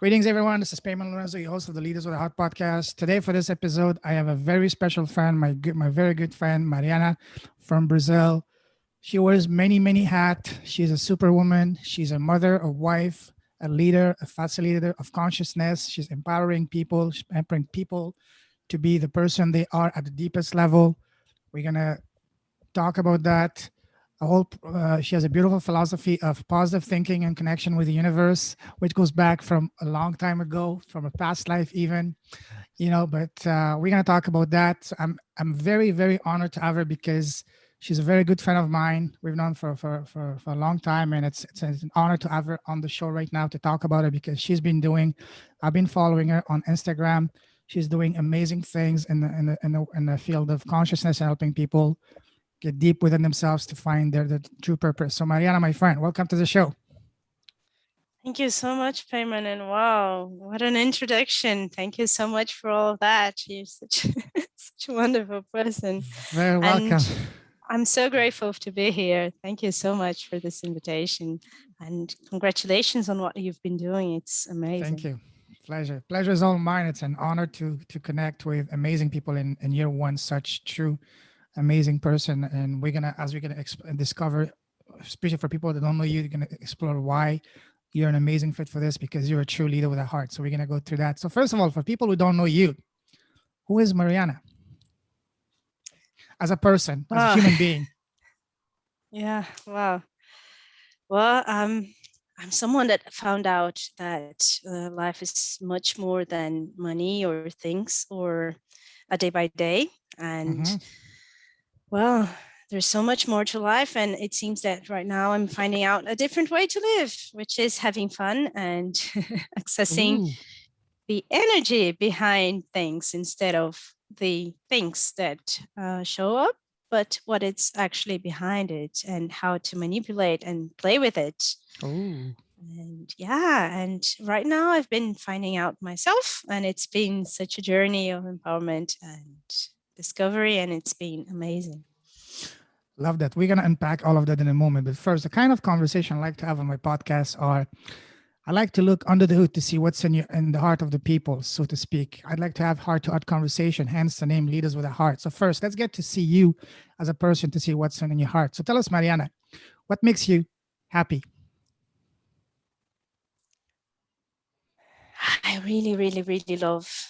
Greetings, everyone. This is Payman Lorenzo, your host of the Leaders with a Heart podcast. Today, for this episode, I have a very special friend, my very good friend, Mariana from Brazil. She wears many hats. She's a superwoman. She's a mother, a wife, a leader, a facilitator of consciousness. She's empowering people, she's empowering people to be the person they are at the deepest level. We're going to talk about that. She has a beautiful philosophy of positive thinking and connection with the universe, which goes back from a long time ago, from a past life even, but we're going to talk about that. So I'm very honored to have her because she's a very good friend of mine. We've known for a long time, and it's an honor to have her on the show right now to talk about it because I've been following her on Instagram. She's doing amazing things in the field of consciousness and helping people get deep within themselves to find their true purpose. So Mariana, my friend, welcome to the show. Thank you so much, Payman. And wow, what an introduction. Thank you so much for all of that. You're such, such a wonderful person. Very welcome. And I'm so grateful to be here. Thank you so much for this invitation. And congratulations on what you've been doing. It's amazing. Thank you. Pleasure is all mine. It's an honor to connect with amazing people and you're one such true amazing person. And we're gonna discover, especially for people that don't know you, you're gonna explore why you're an amazing fit for this, because you're a true leader with a heart. So we're gonna go through that. So first of all, for people who don't know you, who is Mariana as a person, as a human being? Yeah, wow. Well, I'm someone that found out that life is much more than money or things or a day by day. And well, there's so much more to life. And it seems that right now I'm finding out a different way to live, which is having fun and accessing the energy behind things instead of the things that show up, but what it's actually behind it and how to manipulate and play with it. And yeah, and right now I've been finding out myself, and it's been such a journey of empowerment and discovery, and it's been amazing. Love that. We're going to unpack all of that in a moment. But first, the kind of conversation I like to have on my podcast are, I like to look under the hood to see what's in the heart of the people, so to speak. I'd like to have heart-to-heart conversation, hence the name Leaders with a Heart. So first, let's get to see you as a person, to see what's in your heart. So tell us, Mariana, what makes you happy? I really love,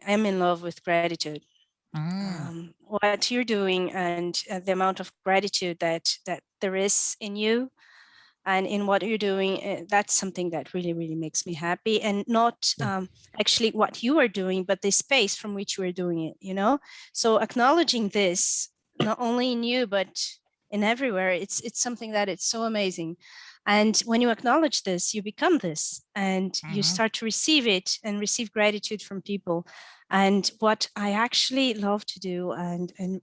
I'm in love with gratitude. What you're doing and the amount of gratitude that there is in you and in what you're doing, that's something that really makes me happy. And not actually what you are doing, but the space from which you are doing it, so acknowledging this not only in you but in everywhere, it's something that it's so amazing. And when you acknowledge this, you become this, and you start to receive it and receive gratitude from people. And what I actually love to do and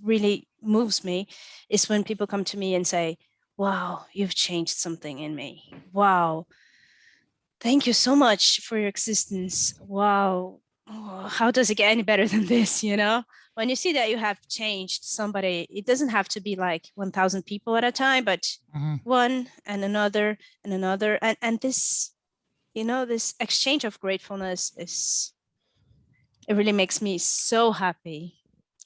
really moves me is when people come to me and say, wow, you've changed something in me. Wow, thank you so much for your existence. Wow, how does it get any better than this? When you see that you have changed somebody, it doesn't have to be like 1,000 people at a time, but one and another and another. And this, this exchange of gratefulness it really makes me so happy.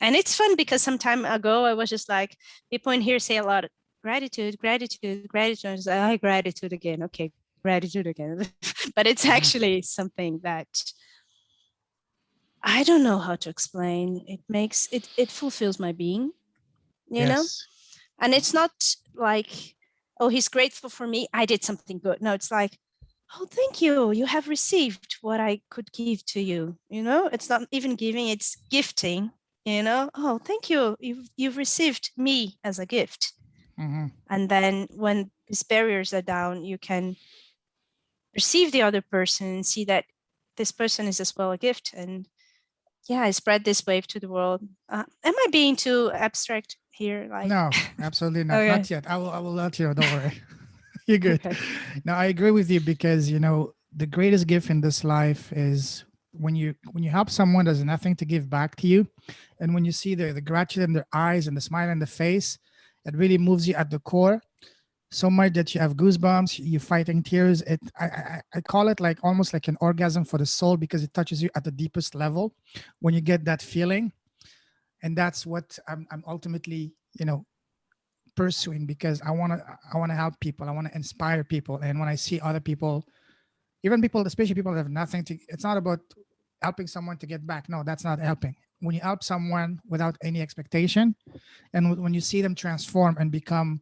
And it's fun because some time ago I was just like, people in here say a lot of gratitude. I say, gratitude again. Okay, gratitude again. But it's actually something that I don't know how to explain. It fulfills my being, know? And it's not like, oh, he's grateful for me, I did something good. No, it's like, oh, thank you. You have received what I could give to you. It's not even giving, it's gifting, Oh, thank you. You've received me as a gift. And then when these barriers are down, you can perceive the other person and see that this person is as well a gift. And yeah, I spread this wave to the world. Am I being too abstract here? No, absolutely not. Okay. Not yet. I will let you know. Don't worry. You're good. Okay. No, I agree with you because, the greatest gift in this life is when you help someone, there's nothing to give back to you. And when you see the gratitude in their eyes and the smile in the face, it really moves you at the core. so much that you have goosebumps, you're fighting tears. I call it like almost like an orgasm for the soul, because it touches you at the deepest level when you get that feeling. And that's what I'm ultimately, pursuing, because I want to help people. I want to inspire people. And when I see other people, even people, especially people that have nothing to, it's not about helping someone to get back. No, that's not helping. When you help someone without any expectation, and when you see them transform and become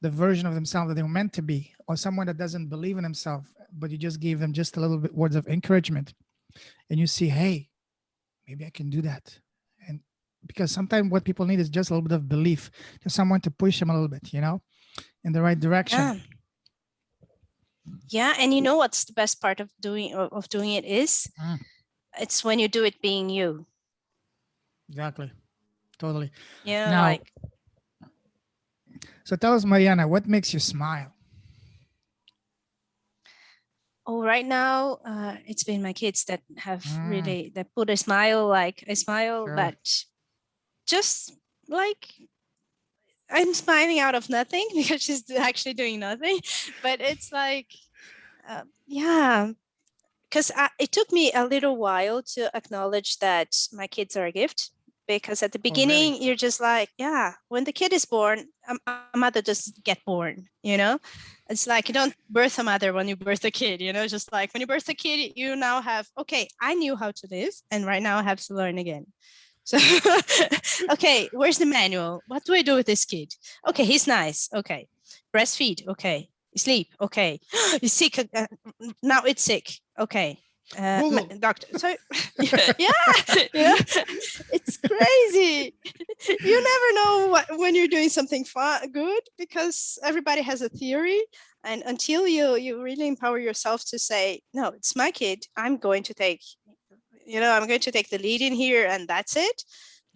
the version of themselves that they were meant to be, or someone that doesn't believe in himself, but you just gave them just a little bit words of encouragement, and you see, hey, maybe I can do that. And because sometimes what people need is just a little bit of belief, just someone to push them a little bit, in the right direction. Yeah. Yeah, and you know what's the best part of doing it is? It's when you do it being you. Exactly. Totally. Yeah, Now, like, so tell us, Mariana, what makes you smile? oh, right now, it's been my kids that have really, that put a smile, like a smile Sure. that just like, I'm smiling out of nothing because she's actually doing nothing. But it's like, yeah, because it took me a little while to acknowledge that my kids are a gift. Because at the Oh, really? beginning, you're just like, yeah, when the kid is born, a mother just get born, It's like you don't birth a mother when you birth a kid, just like when you birth a kid, you now have, okay, I knew how to live, and right now I have to learn again. So, okay, where's the manual? What do I do with this kid? Okay, he's nice. Okay, breastfeed. Okay, sleep. Okay, he's sick. Now it's sick. Okay, doctor. So, yeah, it's crazy. You never know when you're doing something good, because everybody has a theory, and until you really empower yourself to say, no, it's my kid. I'm going to take the lead in here, and that's it.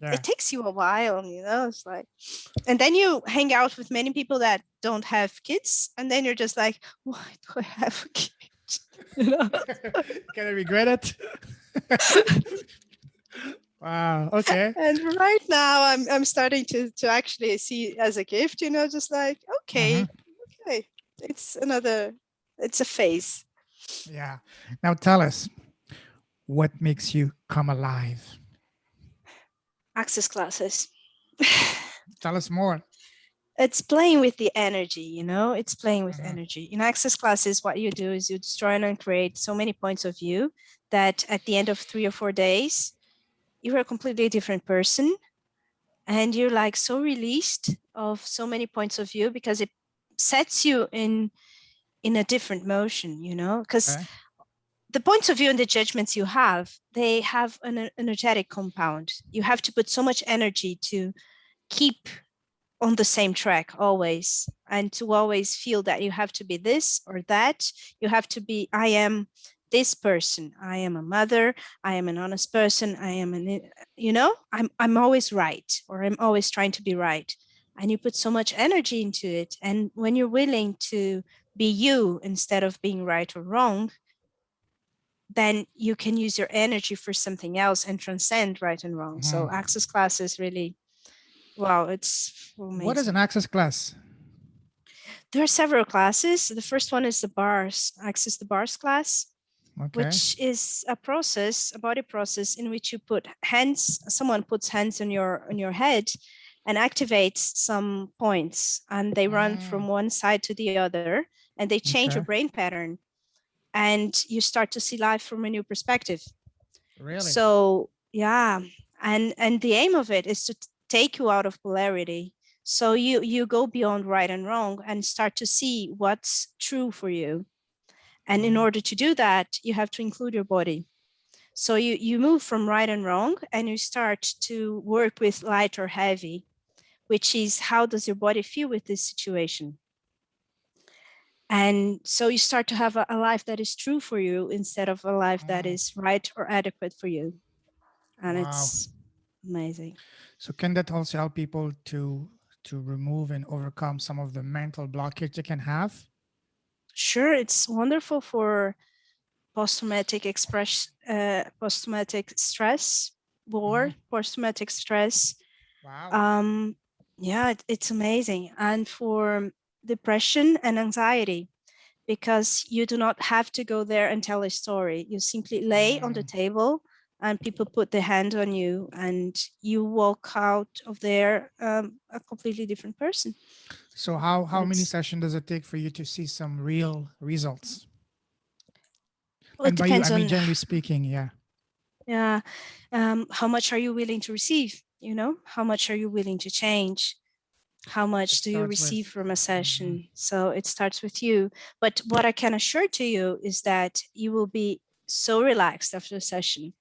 Yeah. It takes you a while, it's like, and then you hang out with many people that don't have kids, and then you're just like, why do I have a kid? Can I regret it? Wow. Okay. And right now I'm starting to actually see it as a gift, just like, okay, it's a phase. Yeah. Now tell us, what makes you come alive? Access classes. Tell us more. It's playing with the energy, it's playing with Mhm. energy. In access classes, what you do is you destroy and create so many points of view that at the end of 3 or 4 days, you're a completely different person. And you're like so released of so many points of view, because it sets you in a different motion, because Okay. the points of view and the judgments you have, they have an energetic compound. You have to put so much energy to keep on the same track always, and to always feel that you have to be this or that. You have to be, I am this person, I am a mother, I am an honest person, I am I'm always right, or I'm always trying to be right. And you put so much energy into it, and when you're willing to be you instead of being right or wrong, then you can use your energy for something else and transcend right and wrong. So access class is really, wow, it's What is an amazing. access class? There are several classes. The first one is the bars, access the bars class, Okay. which is a body process in which you put someone puts hands on your head and activates some points, and they run from one side to the other, and they change your Okay. brain pattern, and you start to see life from a new perspective. Really? So yeah, and the aim of it is to take you out of polarity. So you go beyond right and wrong and start to see what's true for you. And in order to do that, you have to include your body. So you move from right and wrong, and you start to work with light or heavy, which is, how does your body feel with this situation? And so you start to have a life that is true for you instead of a life that is right or adequate for you. And Wow. it's amazing. So can that also help people to remove and overcome some of the mental blockage they can have? Sure, it's wonderful for post-traumatic stress, post-traumatic stress. Wow. Um, yeah, it's amazing. And for depression and anxiety, because you do not have to go there and tell a story. You simply lay on the table and people put their hand on you and you walk out of there a completely different person. So how many It's, sessions does it take for you to see some real results? well, it And by you, I depends mean on, generally speaking, yeah. yeah, how much are you willing to receive? You know, how much are you willing to change? How It much do you starts receive with. from a Mhm. session? So it starts with you. But what I can assure to you is that you will be so relaxed after a session,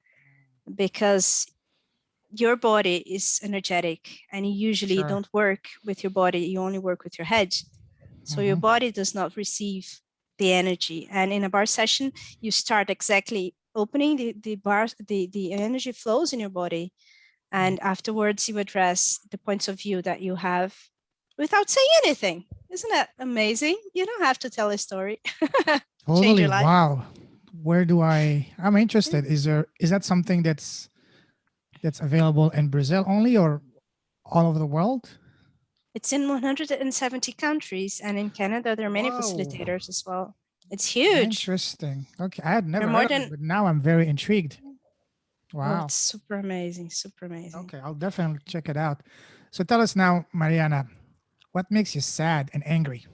because your body is energetic and you usually Sure. don't work with your body, you only work with your head. So your Hmm. body does not receive the energy. And in a bar session, you start exactly opening the bars, the energy flows in your body. And afterwards, you address the points of view that you have without saying anything. Isn't that amazing? You don't have to tell a story. Change Totally. your life. Wow. Where do I'm interested. Is that something that's available in Brazil only or all over the world? It's in 170 countries, and in Canada, there are many Whoa. facilitators as well. It's huge. Interesting. Okay. I had There are never heard more of it, than, but now I'm very intrigued. oh, Wow. it's super amazing, super amazing. Okay. I'll definitely check it out. So tell us now, Mariana, what makes you sad and angry?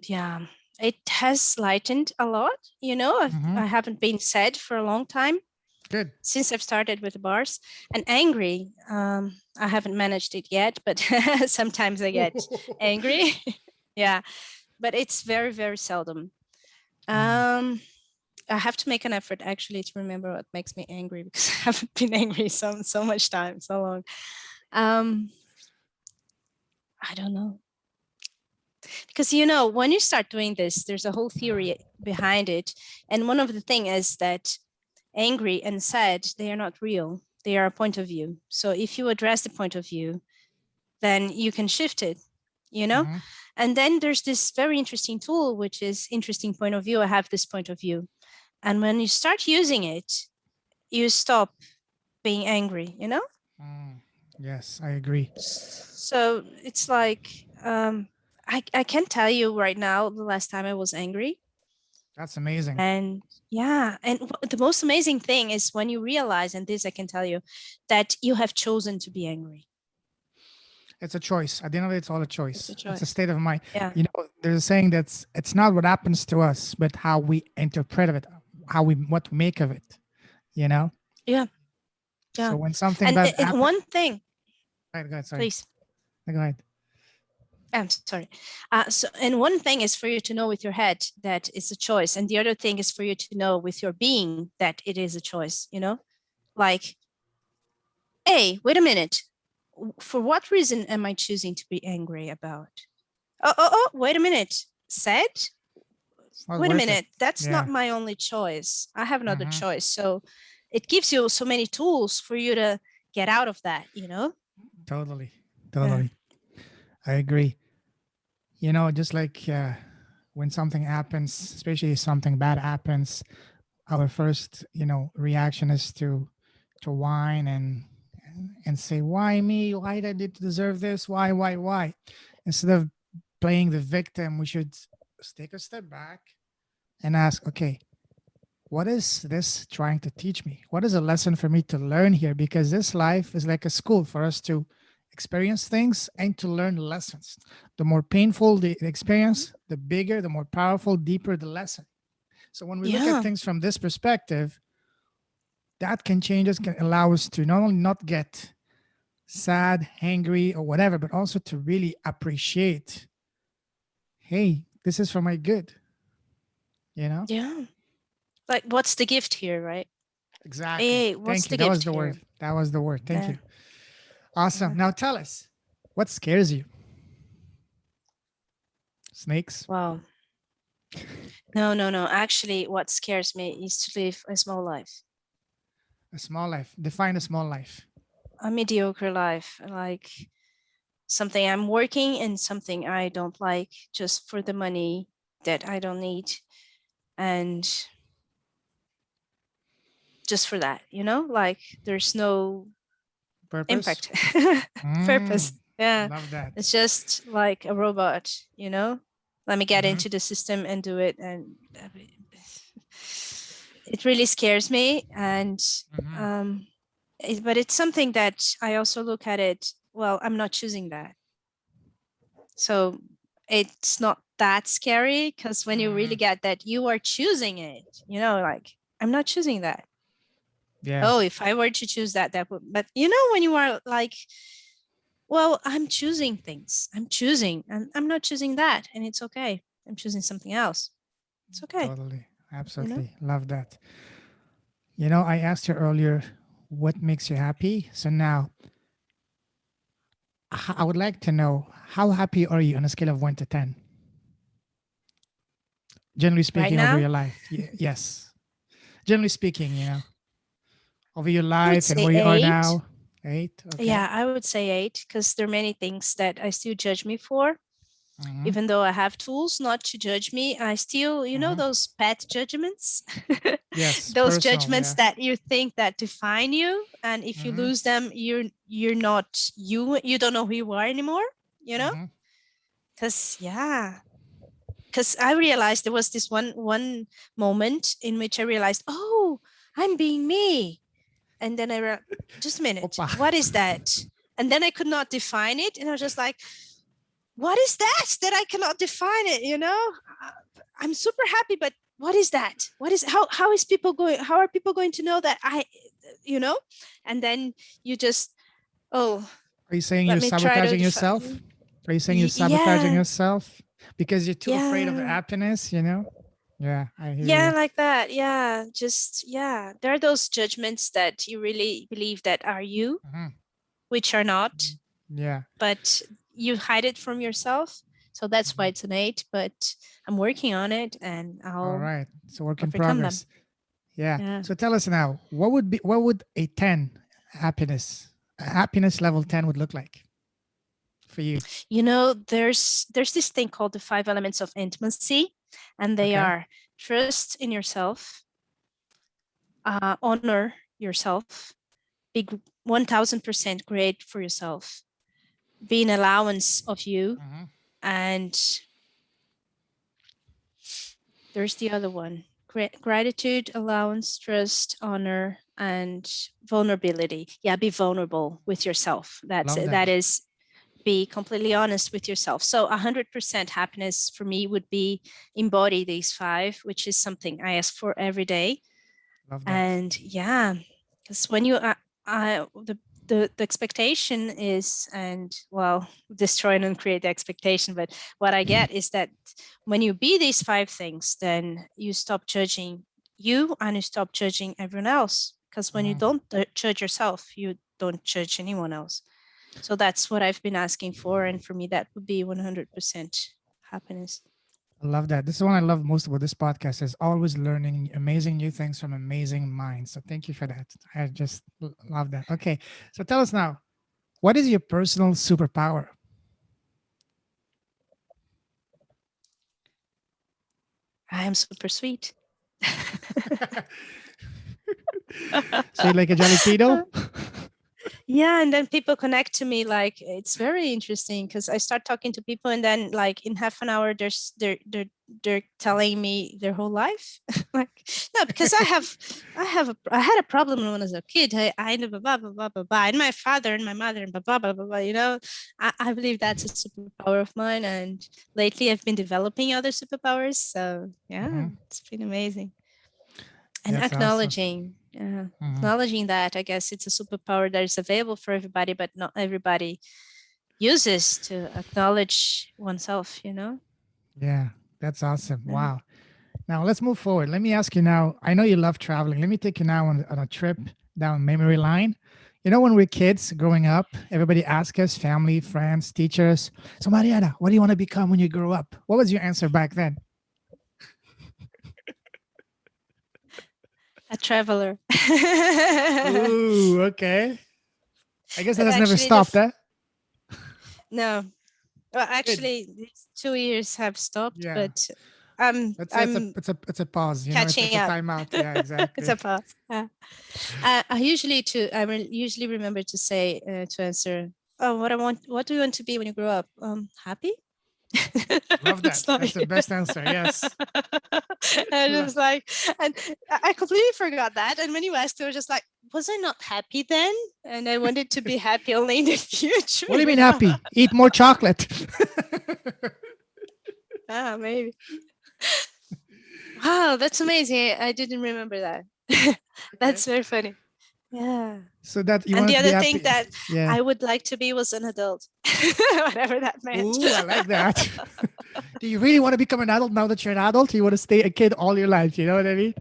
Yeah, it has lightened a lot. You know, Hmm. I haven't been sad for a long time Good. since I've started with the bars. And angry, I haven't managed it yet, but sometimes I get angry. Yeah, but it's very, very seldom. Mm. Um, I have to make an effort actually to remember what makes me angry, because I haven't been angry so much time, so long. Um, I don't know, because you know, when you start doing this, there's a whole theory behind it, and one of the thing is that angry and sad, they are not real, they are a point of view. So if you address the point of view, then you can shift it, you know. Hmm. And then there's this very interesting tool, which is interesting point of view. I have this point of view, and when you start using it, you stop being angry, you know. Mm. Yes, I agree. So it's like, I can't tell you right now the last time I was angry. That's amazing. And yeah, and the most amazing thing is when you realize, and this I can tell you, that you have chosen to be angry. It's a choice. At the end of it, it's all a It's a choice. It's a choice. state of mind. Yeah. You know, there's a saying that's it's not what happens to us, but how we interpret it, how we what we make of it. You know. Yeah. So Yeah. when something And, bad and happens, one thing, go ahead. Sorry, please. go ahead. I'm sorry. So, and one thing is for you to know with your head that it's a choice, and the other thing is for you to know with your being that it is a choice. You know, like, hey, wait a minute. For what reason am I choosing to be angry about? Oh, wait a minute. Said? It's not Wait a worth it. minute. That's not Yeah. my only choice. I have another Hmm. choice. So it gives you so many tools for you to get out of that, you know? Totally. Yeah. Totally. I agree. You know, just like when something happens, especially something bad happens, our first, reaction is to whine and say, "Why me? Why did I did deserve this? Why?" Instead of playing the victim, we should take a step back and ask, "Okay, what is this trying to teach me? What is a lesson for me to learn here? Because this life is like a school for us to experience things and to learn lessons. The more painful the experience, the bigger, the more powerful, deeper the lesson. So when we look at Yeah. things from this perspective, that can change us, can allow us to not only not get sad, angry, or whatever, but also to really appreciate, hey, this is for my good, you know? Yeah. Like, what's the gift here, right? Exactly. Hey, what's Thank you. the That was gift the here? word. That was the word. Thank Yeah. you. Awesome. Yeah. Now tell us, what scares you? Snakes? Wow. No, no, no. Actually, what scares me is to live a small life, A small life. Define a small life. a mediocre life, like something I'm working and something I don't like just for the money that I don't need. And just for that, you know, like there's no Purpose. impact. Mm, Purpose. Yeah. love that. It's just like a robot, you know? Let me get Mm-hmm, into the system and do it. And it really scares me. And, mm-hmm. but it's something that I also look at it. Well, I'm not choosing that. So it's not that scary because when you really Mm-hmm. get that you are choosing it, like I'm not choosing that. Yeah, Oh, if I were to choose that, that would, but when you are like, well, I'm choosing things. I'm choosing, and I'm not choosing that, and it's okay. I'm choosing something else. It's okay, totally. you know? Absolutely. Love that. I asked you earlier what makes you happy. So now I would like to know how happy are you on a scale of 1 to 10? Generally Right speaking, over now, your life. Yes. Generally speaking, over your I would life and say where you are 8. now. 8. Okay. Yeah, I would say 8 because there are many things that I still judge me for. Mm-hmm. Even though I have tools not to judge me, I still, Mm-hmm. those pet judgments, Yes. those Personal. judgments Yeah. that you think that define you, and if you Mm-hmm. lose them, you're not you. You don't know who you are anymore. You know, Mm-hmm. because because I realized there was this one moment in which I realized, oh, I'm being me, and then just a minute, Opa. what is that? And then I could not define it, and I was just like, what is that I cannot define it, I'm super happy, but what is that? How are people going to know that you know and then you just, oh, Are you saying let you're me try to sabotaging yourself? define. Are you saying you're sabotaging Yeah, yourself because you're too afraid of the yeah, happiness? Yeah, I hear yeah, you. like that. Yeah, just, yeah, there are those judgments that you really believe that are you, Mm-hmm. which are not, Yeah. but you hide it from yourself. So that's why Mm-hmm. it's an 8, but I'm working on it and All I'll right. It's a work in overcome them. progress. Yeah. Yeah. So tell us now, what would a 10 happiness level 10 would look like for you? There's this thing called the 5 elements of intimacy, and they Okay. are trust in yourself, honor yourself, be 1000% great for yourself, be an allowance of you, Mm-hmm. and there's the other one: gratitude, allowance, trust, honor, and vulnerability. Yeah, be vulnerable with yourself. That's Love it. that. That is, be completely honest with yourself. So 100% happiness for me would be embody these 5, which is something I ask for every day. Love that. And yeah, because when you the expectation is, and well, destroy and create the expectation, but what I get is that when you be these 5 things, then you stop judging you and you stop judging everyone else, because when you Mm-hmm. don't judge yourself, you don't judge anyone else. So that's what I've been asking for, and for me that would be 100% happiness. I love that. This is what I love most about this podcast is always learning amazing new things from amazing minds. So thank you for that. I just love that. Okay. So tell us now, what is your personal superpower? I am super sweet. Sweet like a jalapeno? Yeah, and then people connect to me, like it's very interesting because I start talking to people, and then like in half an hour they're telling me their whole life. Like, no, because I had a problem when I was a kid. I blah, blah, blah, blah, blah, blah, and my father and my mother and blah, blah, blah, blah, blah, I believe that's a superpower of mine, and lately I've been developing other superpowers. So yeah, Hmm. it's been amazing. And That's awesome. Hmm. acknowledging that, I guess it's a superpower that is available for everybody, but not everybody uses to acknowledge oneself. Yeah, that's awesome. Yeah. Wow. Now let's move forward. Let me ask you now. I know you love traveling. Let me take you now on a trip down memory line. When we're kids growing up, everybody asks us, family, friends, teachers, so Mariana, what do you want to become when you grow up? What was your answer back then? A traveler. Ooh, okay. I guess that But has never actually, stopped, huh? no. Well, Good. actually, these 2 years have stopped, Yeah. but I'm It's a pause. It's catching a up. timeout. Yeah, It's a exactly. pause. Usually remember to say to answer. Oh, what do you want to be when you grow up? Happy. Love that. It's like That's the best answer. Yes. I was like, and I completely forgot that. And when you asked, I was just like, was I not happy then? And I wanted to be happy only in the future. What do you mean happy? Eat more chocolate. Maybe. Wow, that's amazing. I didn't remember that. Okay. That's very funny. Yeah. So that you And wanted the to be other thing happy. that Yeah. I would like to be was an adult, whatever that meant. Ooh, I like that. Do you really want to become an adult now that you're an adult? Or you want to stay a kid all your life? You know what I mean?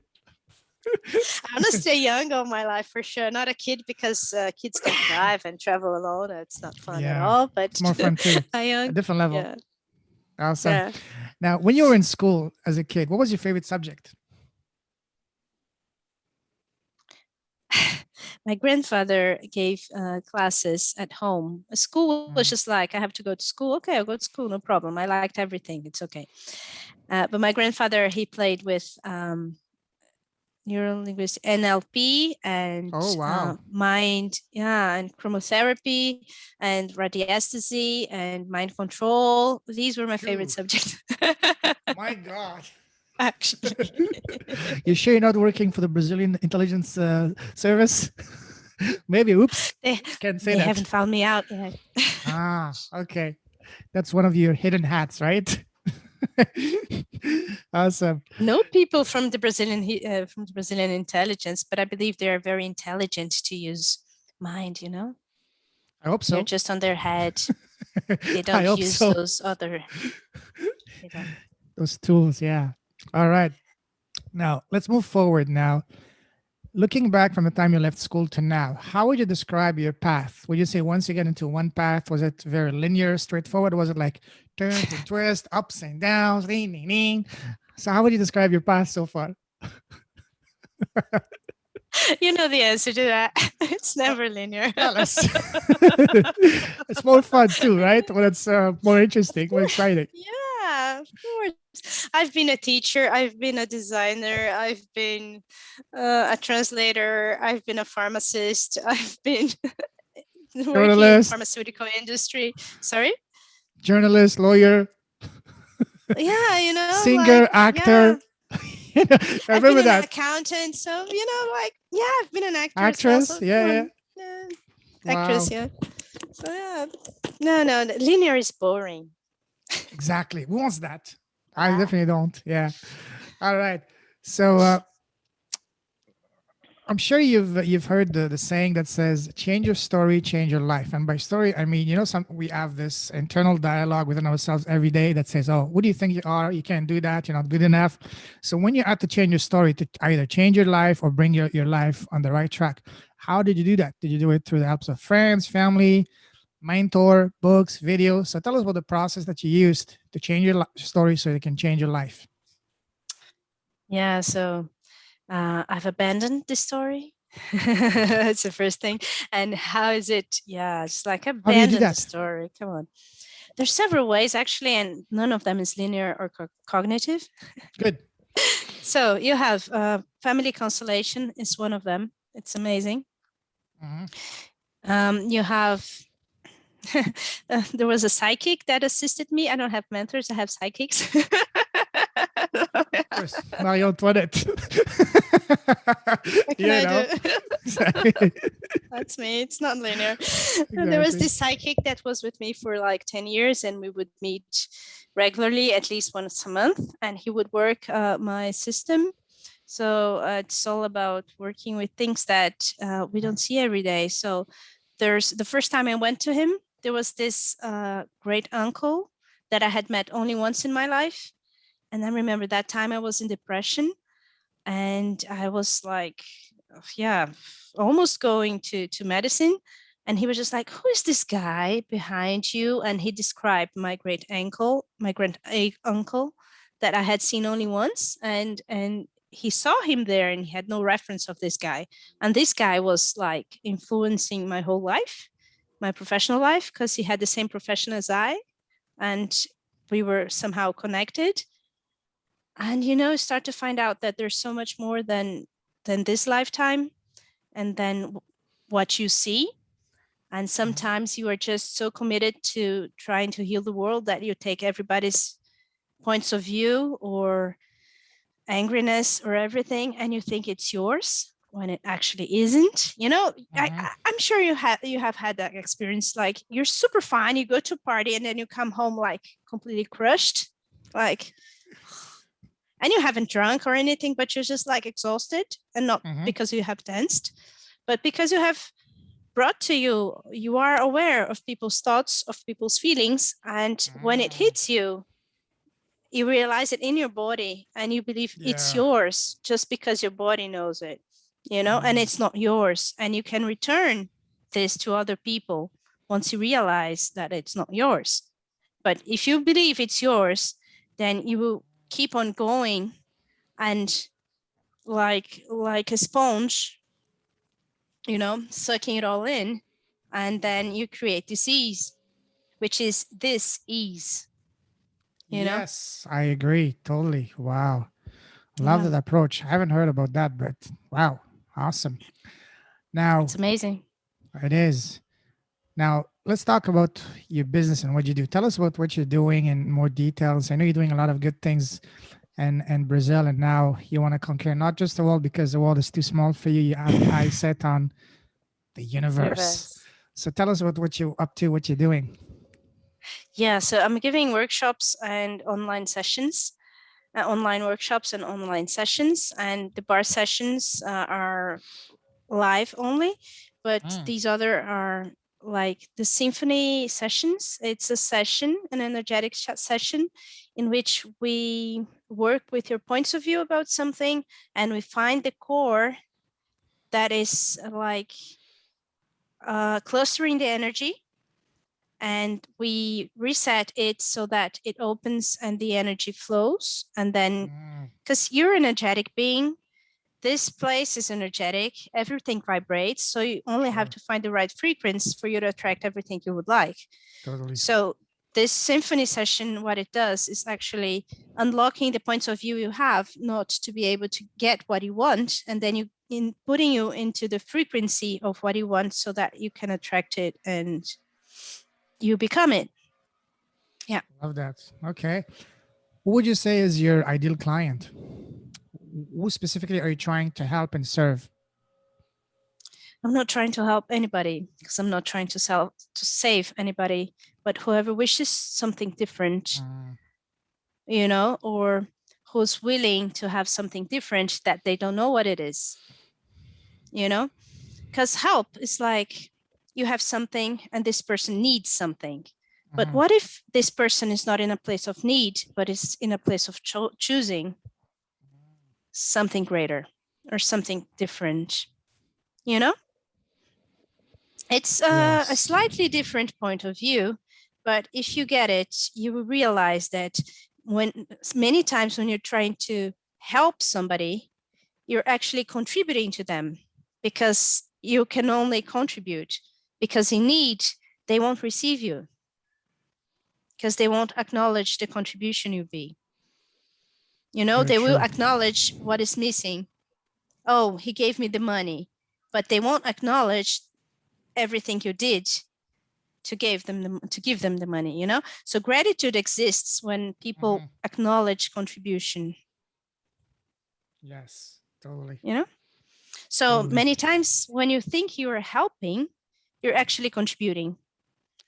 I want to stay young all my life for sure. Not a kid because kids can drive and travel alone. It's not fun at Yeah. all. It's But more fun too. a A young, different level. yeah, Awesome. yeah. Now, when you were in school as a kid, what was your favorite subject? My grandfather gave classes at home. School was just like, I have to go to school. Okay, I'll go to school, no problem. I liked everything. It's okay. But my grandfather, he played with neurolinguistic NLP and Oh, wow. mind, yeah, and chromotherapy and radiesthesia and mind control. These were my favorite Phew. subjects. My God. Actually, You sure you're not working for the Brazilian intelligence service? Maybe. Oops. they, Can't say they that. haven't found me out yet. Okay. That's one of your hidden hats, right? Awesome. Know people from the Brazilian intelligence, but I believe they are very intelligent to use mind. I hope They're so. just on their head. They I don't hope use so. those other. They don't. Those tools, yeah. All right. Now, let's move forward now. Looking back from the time you left school to now, how would you describe your path? Would you say once you get into one path, was it very linear, straightforward? Was it like turns and twists, ups and downs, ding, ding, ding? So, how would you describe your path so far? You know the answer to that. It's Uh, never linear. Tell us. It's more fun too, right? Well, it's more interesting, more exciting. Yeah, of course. I've been a teacher. I've been a designer. I've been a translator. I've been a pharmacist. I've been working in the Journalist, pharmaceutical industry. Sorry? journalist, lawyer, Yeah, singer, yeah. actor. I I've been remember an that. accountant. So, yeah, I've been an actor as well. Actress. So, Yeah, come yeah. on. Yeah. Actress, Wow. yeah. So, yeah. No, linear is boring. Exactly. Who wants that? I Ah. definitely don't. Yeah. All right. So I'm sure you've heard the saying that says change your story, change your life. And by story, I mean, we have this internal dialogue within ourselves every day that says, oh, what do you think you are? You can't do that. You're not good enough. So when you have to change your story to either change your life or bring your life on the right track, how did you do that? Did you do it through the helps of friends, family, mentor, books, videos? So tell us about the process that you used to change your story so you can change your life. Yeah, so I've abandoned the story. That's the first thing. And how is it? Yeah, it's like How do you do abandon the that? story. Come on. There's several ways actually, and none of them is linear or cognitive. Good. So you have family constellation is one of them. It's amazing. You have there was a psychic that assisted me. I don't have mentors. I have psychics. Of course, Marie Antoinette. What can I do? Exactly. That's me. It's not linear. There was Exactly. this psychic that was with me for like 10 years, and we would meet regularly, at least once a month, and he would work my system. So it's all about working with things that we don't see every day. So there's the first time I went to him, there was this great uncle that I had met only once in my life. And I remember that time I was in depression and I was like, yeah, almost going to medicine. And he was just like, who is this guy behind you? And he described my great uncle that I had seen only once. And he saw him there and he had no reference of this guy. And this guy was like influencing my whole life, my professional life, because he had the same profession as I. And we were somehow connected. And start to find out that there's so much more than this lifetime, and then what you see. And sometimes you are just so committed to trying to heal the world that you take everybody's points of view or angriness or everything, and you think it's yours when it actually isn't. I'm sure you have had that experience. Like, you're super fine, you go to a party, and then you come home like completely crushed, like, and you haven't drunk or anything, but you're just like exhausted, and not because you have danced, but because you have brought to you are aware of people's thoughts, of people's feelings, and when it hits you, you realize it in your body, and you believe it's yours just because your body knows it, and it's not yours. And you can return this to other people once you realize that it's not yours. But if you believe it's yours, then you will keep on going, and like a sponge, sucking it all in, and then you create disease, which is this ease. Yes, I agree totally. Wow. Love that approach. I haven't heard about that, but wow, awesome. Now, it's amazing. it is. Now, let's talk about your business and what you do. Tell us about what you're doing in more details. I know you're doing a lot of good things and Brazil, and now you want to conquer not just the world because the world is too small for you. You have your eyes set on the universe. So tell us about what you're up to, what you're doing. Yeah, so I'm giving workshops and online sessions, online workshops and online sessions, and the bar sessions are live only, but these other are like the symphony sessions. It's a session, an energetic session, in which we work with your points of view about something, and we find the core that is like clustering the energy, and we reset it so that it opens and the energy flows. And then, because you're an energetic being, this place is energetic, everything vibrates, so you only have to find the right frequency for you to attract everything you would like. Totally. So this symphony session, what it does is actually unlocking the points of view you have, not to be able to get what you want, and then putting you into the frequency of what you want so that you can attract it and you become it. Yeah. Love that. Okay. Who would you say is your ideal client? Who specifically are you trying to help and serve? I'm not trying to help anybody, because I'm not trying to save anybody, but whoever wishes something different, or who's willing to have something different that they don't know what it is, because help is like, you have something and this person needs something. But what if this person is not in a place of need, but is in a place of choosing something greater or something different? It's a slightly different point of view, but if you get it, you will realize that many times when you're trying to help somebody, you're actually contributing to them, because you can only contribute, because in need, they won't receive you, because they won't acknowledge the contribution you be. They will acknowledge what is missing. Oh, he gave me the money, but they won't acknowledge everything you did to give them the money. So gratitude exists when people acknowledge contribution. Yes, totally. So many times when you think you're helping, you're actually contributing,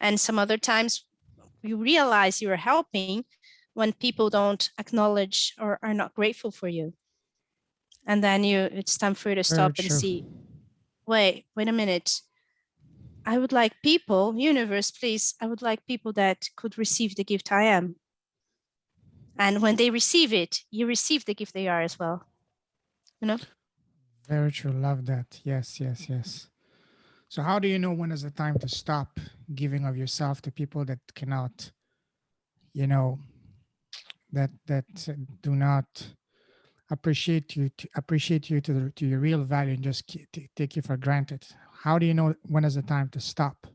and some other times you realize you're helping when people don't acknowledge or are not grateful for you, and then it's time for you to stop and see, wait a minute, I would like people, universe, please, I would like people that could receive the gift I am. And when they receive it, you receive the gift they are as well. Very true. Love that. Yes, yes, yes. So how do you know when is the time to stop giving of yourself to people that cannot, you know, that do not appreciate you to your real value and just take you for granted? How do you know when is the time to stop?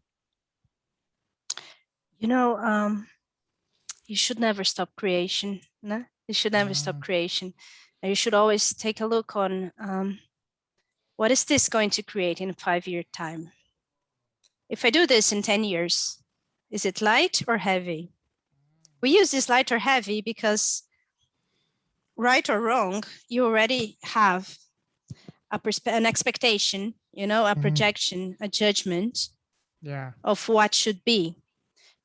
You should never stop creation. No? You should never stop creation. And you should always take a look on what is this going to create in a 5-year time? If I do this in 10 years, is it light or heavy? We use this light or heavy because, right or wrong, you already have an expectation, a projection, a judgment of what should be.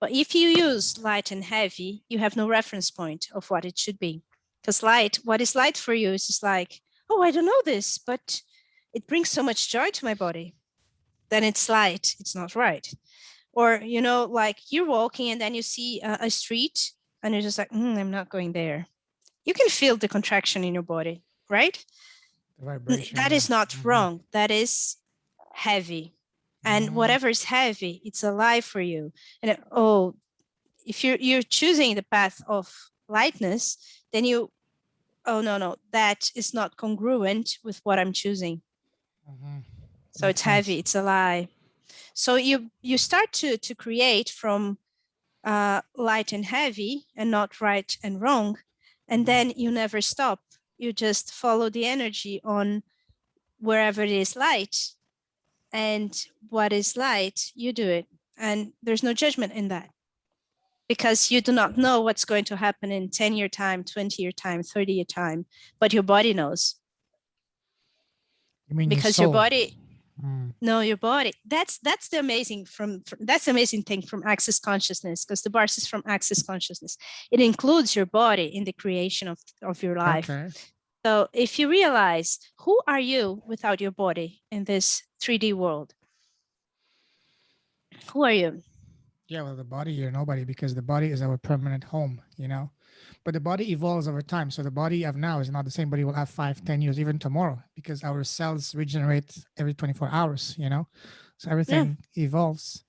But if you use light and heavy, you have no reference point of what it should be. Because light, what is light for you is just like, oh, I don't know this, but it brings so much joy to my body. Then it's light, it's not right. Or, like you're walking and then you see a street and you're just like, I'm not going there. You can feel the contraction in your body, right? The vibration. That is not wrong. That is heavy. And whatever is heavy, it's alive for you. And if you're choosing the path of lightness, then no, that is not congruent with what I'm choosing. So it's heavy, it's a lie. So you start to create from light and heavy and not right and wrong. And then you never stop. You just follow the energy on wherever it is light. And what is light, you do it. And there's no judgment in that. Because you do not know what's going to happen in 10-year time, 20-year time, 30-year time, but your body knows. You mean because your your body, no, your body. That's the amazing that's the amazing thing from Access Consciousness, because the bars is from Access Consciousness. It includes your body in the creation of your life. Okay. So if you realize, who are you without your body in this 3D world? Who are you? Yeah, well, the body, you're nobody, because the body is our permanent home, But the body evolves over time. So the body of now is not the same body we'll have 5-10 years, even tomorrow, because our cells regenerate every 24 hours, So everything evolves.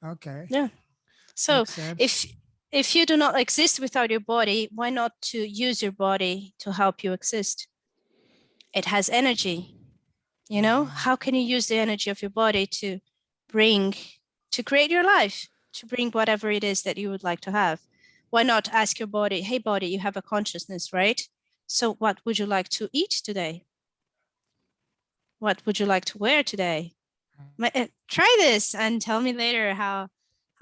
Okay. Yeah. So if you do not exist without your body, why not to use your body to help you exist? It has energy, How can you use the energy of your body to create your life, to bring whatever it is that you would like to have? Why not ask your body, hey, body, you have a consciousness, right? So what would you like to eat today? What would you like to wear today? Try this and tell me later how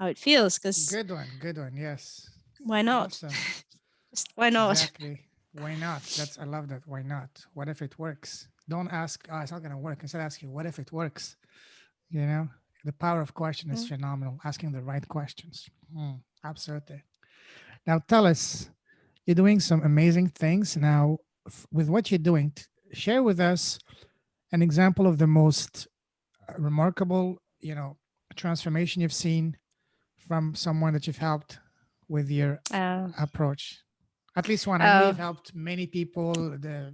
it feels. Because good one, yes. Why not? Awesome. Just why not? Exactly. Why not? I love that. Why not? What if it works? Don't ask, it's not gonna work. Instead, ask you, what if it works? The power of question is phenomenal. Asking the right questions. Absolutely. Now tell us, you're doing some amazing things now. With what you're doing, share with us an example of the most remarkable, transformation you've seen from someone that you've helped with your approach. At least one. I know you've helped many people,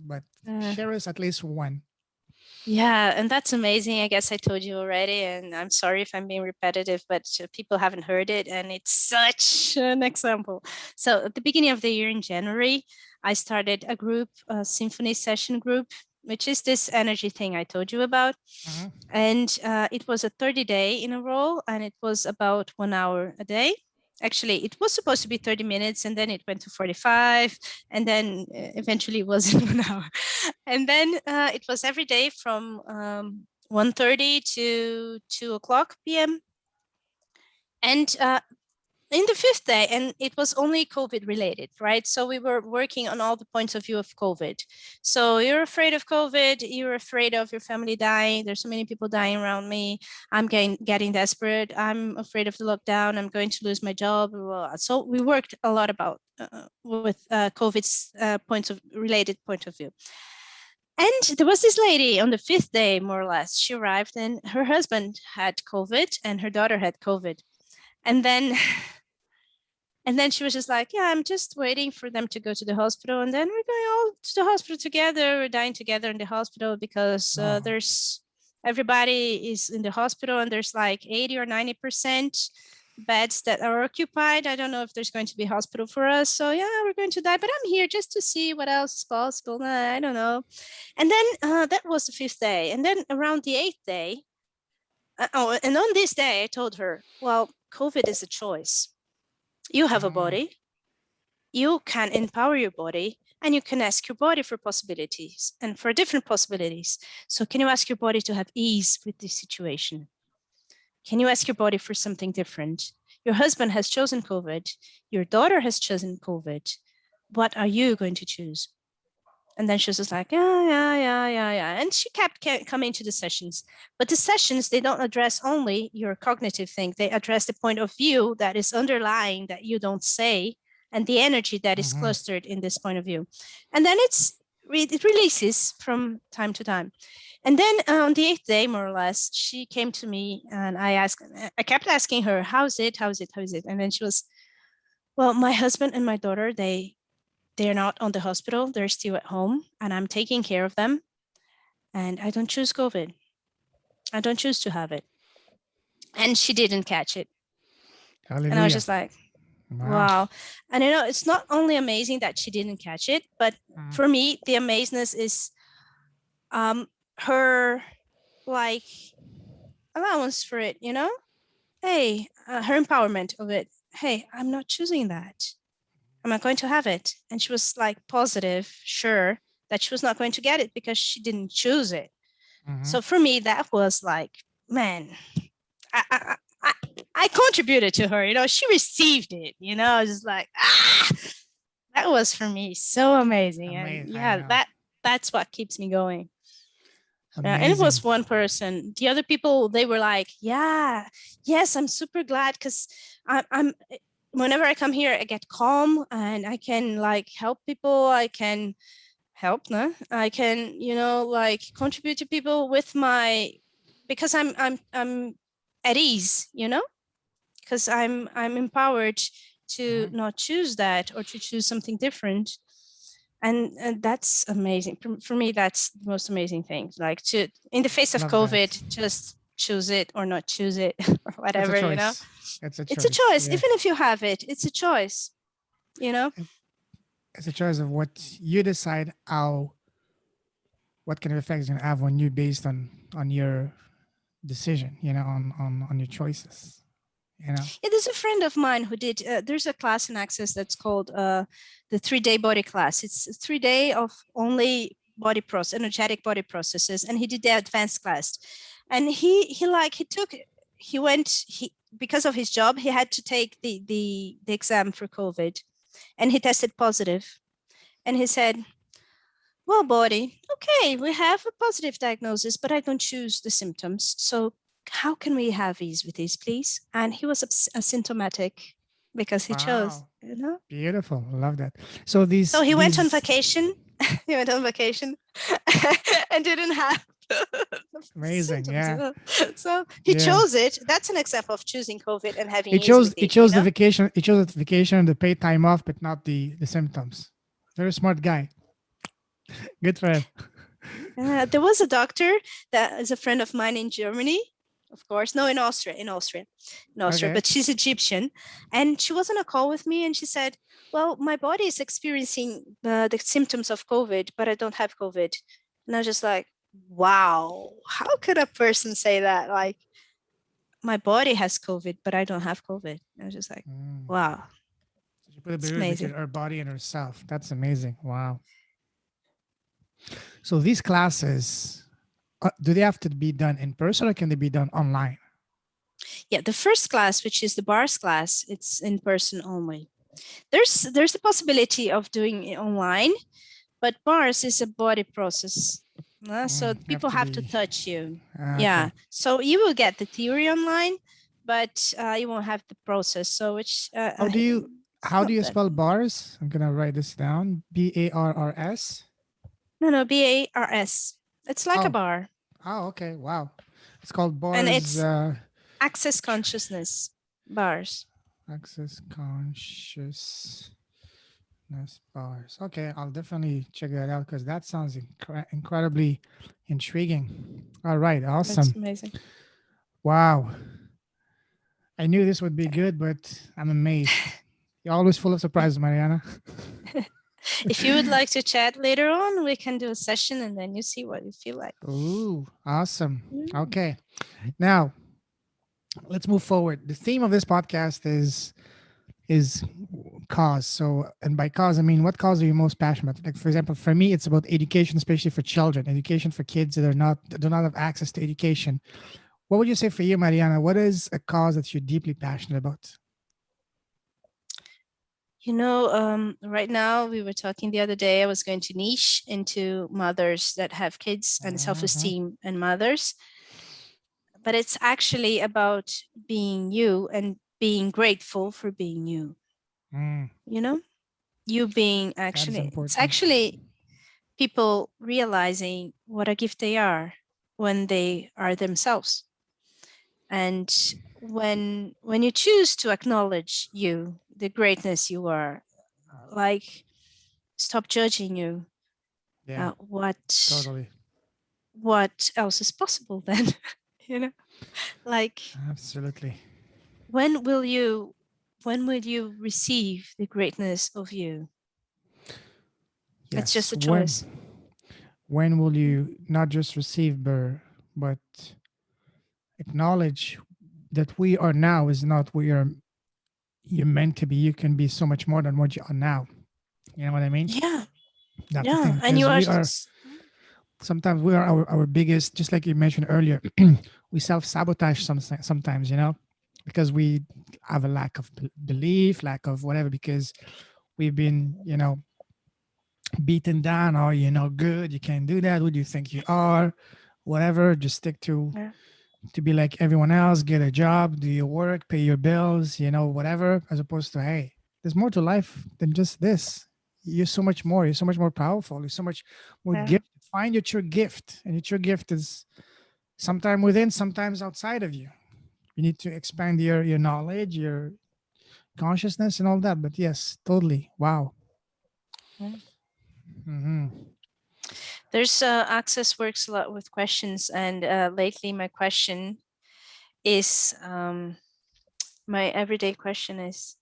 but share us at least one. Yeah, and that's amazing. I guess I told you already, and I'm sorry if I'm being repetitive, but people haven't heard it, and it's such an example. So at the beginning of the year in January, I started a group, a symphony session group, which is this energy thing I told you about. And it was a 30-day in a row, and it was about 1 hour a day. Actually, it was supposed to be 30 minutes, and then it went to 45, and then eventually it was 1 hour. And then it was every day from 1:30 to 2:00 p.m. And in the 5th day, and it was only COVID related, right? So we were working on all the points of view of COVID. So you're afraid of COVID, you're afraid of your family dying. There's so many people dying around me. I'm getting desperate. I'm afraid of the lockdown. I'm going to lose my job. So we worked a lot about with COVID's related point of view. And there was this lady on the 5th day, more or less. She arrived and her husband had COVID and her daughter had COVID. And then she was just like, yeah, I'm just waiting for them to go to the hospital. And then we're going all to the hospital together. We're dying together in the hospital because everybody is in the hospital and there's like 80 or 90% beds that are occupied. I don't know if there's going to be a hospital for us. So yeah, we're going to die, but I'm here just to see what else is possible. I don't know. And then that was the 5th day. And then around the 8th day, and on this day, I told her, well, COVID is a choice. You have a body. you can empower your body, and you can ask your body for possibilities and for different possibilities. So can you ask your body to have ease with this situation? Can you ask your body for something different? Your husband has chosen COVID. Your daughter has chosen COVID. What are you going to choose? And then she was just like, yeah. And she kept coming to the sessions. But the sessions, they don't address only your cognitive thing. They address the point of view that is underlying that you don't say, and the energy that is clustered in this point of view. And then it releases from time to time. And then on the 8th day, more or less, she came to me and I kept asking her, how's it? And then she was, well, my husband and my daughter, they're not on the hospital. They're still at home and I'm taking care of them. And I don't choose COVID. I don't choose to have it. And she didn't catch it. Hallelujah. And I was just like, wow. And it's not only amazing that she didn't catch it, but for me, the amazingness is her like allowance for it, Hey, her empowerment of it. Hey, I'm not choosing that. I'm not going to have it. And she was like positive, sure, that she was not going to get it because she didn't choose it. So for me, that was like, man, I contributed to her, she received it, just like, that was for me so amazing. And yeah, that's what keeps me going. And it was one person. The other people, they were like, yes, I'm super glad because I'm whenever I come here, I get calm and I can like help people. I can help, no? I can, like contribute to people with because I'm at ease, because I'm empowered to not choose that or to choose something different. And that's amazing. For me, that's the most amazing thing. Like in the face of COVID, just choose it or not choose it or whatever, It's a choice. It's a choice. Even if you have it, it's a choice, It's a choice of what you decide what kind of effect it's going to have on you based on your decision, on your choices. Yeah, there's a friend of mine who did, there's a class in Access that's called the 3-day body class. It's a 3-day of only energetic body processes. And he did the advanced class. And because of his job, he had to take the exam for COVID and he tested positive. And he said, well, body, okay, we have a positive diagnosis, but I don't choose the symptoms. So how can we have ease with this, please? And he was asymptomatic because he chose, Beautiful. Love that. So he went on vacation. He went on vacation and didn't have amazing. symptoms, So he chose it. That's an example of choosing COVID and having he chose the vacation. He chose the vacation, the paid time off, but not the symptoms. Very smart guy. Good for him. There was a doctor that is a friend of mine in Germany, of course. No, in Austria, okay. But she's Egyptian. And she was on a call with me and she said, well, my body is experiencing the symptoms of COVID, but I don't have COVID. And I was just like, wow, how could a person say that? Like, my body has COVID, but I don't have COVID. I was just like, wow. So she put a barrier between her body and herself. That's amazing. Wow. So these classes, do they have to be done in person or can they be done online? Yeah, the first class, which is the bars class, it's in person only. There's the possibility of doing it online, but bars is a body process. So people have to touch you. Okay. Yeah. So you will get the theory online, but you won't have the process. So which how do you spell bars? I'm gonna write this down. BARRS. No, BARS. It's like a bar. Oh, okay. Wow. It's called bars. And it's Access Consciousness bars. Access Consciousness bars. Okay, I'll definitely check that out because that sounds incredibly intriguing. All right, awesome. That's amazing. Wow. I knew this would be good, but I'm amazed. You're always full of surprises, Mariana. If you would like to chat later on, we can do a session and then you see what you feel like. Ooh, awesome. Okay. Now, let's move forward. The theme of this podcast is is cause. So, and by cause, I mean, what cause are you most passionate about? Like, for example, for me, it's about education, especially for children, education for kids that do not have access to education. What would you say for you, Mariana? What is a cause that you're deeply passionate about? Right now we were talking the other day, I was going to niche into mothers that have kids and Mm-hmm. self-esteem and mothers, but it's actually about being you and being grateful for being you. Mm, You know, you being that is it's important. actually people realizing what a gift they are when they are themselves. And when you choose to acknowledge you, the greatness you are, like stop judging you, Yeah, what totally. else is possible then? you know like Absolutely. when will you when will you receive the greatness of you? It's just Yes. a choice. When will you not just receive but acknowledge that we are now is not what you're meant to be. You can be so much more than what you are now. You know what I mean? Yeah, That's the yeah, thing. and you Because are we are sometimes we are our biggest, just like you mentioned earlier, we self-sabotage sometimes, because we have a lack of belief, lack of whatever, because we've been, beaten down, or you're no good, you can't do that, who do you think you are, whatever, just stick yeah, to be like everyone else, get a job, do your work, pay your bills, whatever, as opposed to, hey, there's more to life than just this. You're so much more. You're so much more powerful. You're so much more yeah, gift. Find your true gift, and your true gift is sometimes within, sometimes outside of you. You need to expand your knowledge, your consciousness, and all that. But yes, totally. Wow. yeah. Hmm. There's Access works a lot with questions, and lately my question is my everyday question is